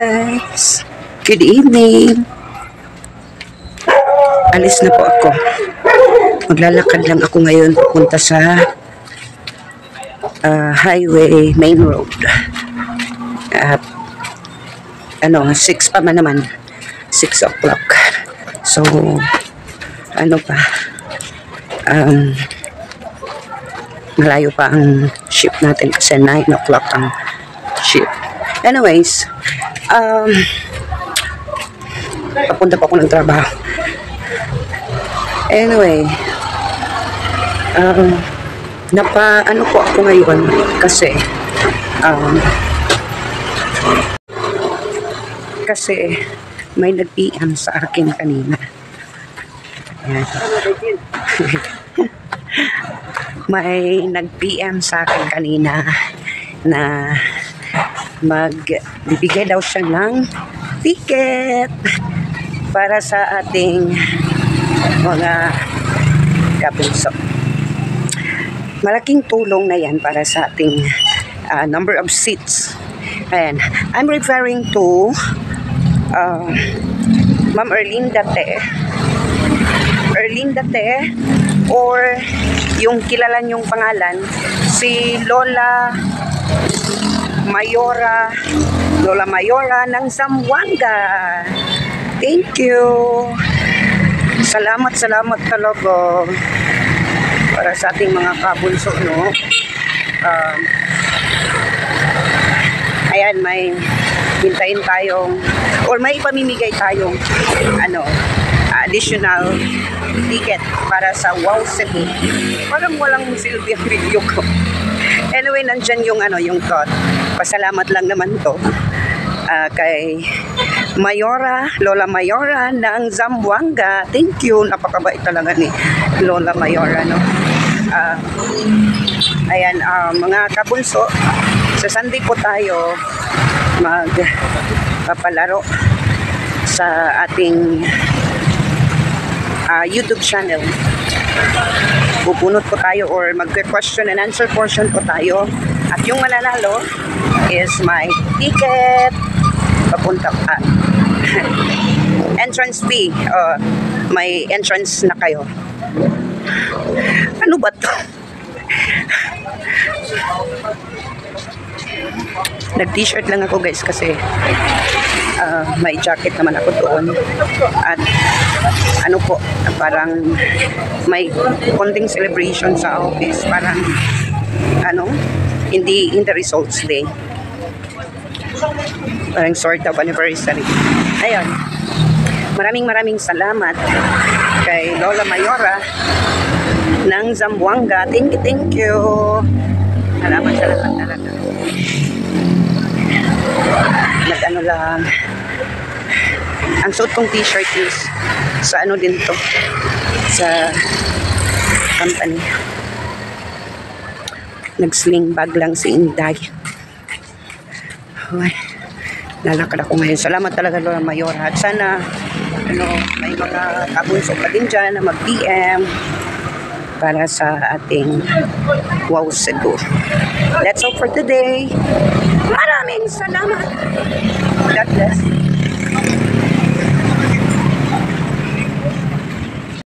Guys, good evening. Alis na po ako. Maglalakad lang ako ngayon papunta sa highway, main road. At 6 pa man naman. 6 o'clock. So, malayo pa ang shift natin kasi 9 o'clock ang shift. Anyways, papunta pa ako ng trabaho. Anyway, po ako ngayon kasi may nag-PM sa akin kanina. Ayan. May nag-PM sa akin kanina na magbibigay daw siya ng ticket para sa ating mga kabunso. Malaking tulong na yan para sa ating number of seats. Ayan. I'm referring to Ma'am Erlinda Te, or yung kilala niyong pangalan, si Lola Mayora ng Zamboanga. Thank you. Salamat talaga para sa ating mga kabunso, no? Ayan, may hintayin tayong or may ipamimigay tayong additional ticket para sa Wow Cebu. Parang walang silbi ang video ko. Anyway, nandyan yung thought. Pasalamat lang naman to kay Lola Mayora ng Zamboanga. Thank you. Napakabait talaga ni Lola Mayora, no? Ayan, mga kabunso, sa Sunday po tayo magpapalaro sa ating YouTube channel. Pupunot po tayo or mag-question and answer portion po tayo. At yung mananalo is my ticket papunta entrance fee. May entrance na kayo. Ano ba to? Nag-t-shirt lang ako, guys, kasi may jacket naman ako doon. At parang may konting celebration sa office. Parang hindi in the results day. Parang sort of anniversary. Ayun. Maraming salamat kay Lola Mayora ng Zamboanga. Thank you. Salamat talaga. Lang. Ang suot kong t-shirt is sa din to, sa company. Nag-sling bag lang si Inday. Okay. Lalakad ako ngayon. Salamat talaga, Lola Mayora. At sana may mga kabunso pa din dyan na mag-PM para sa ating Wow Cebu. That's all for today. Maraming salamat. God bless.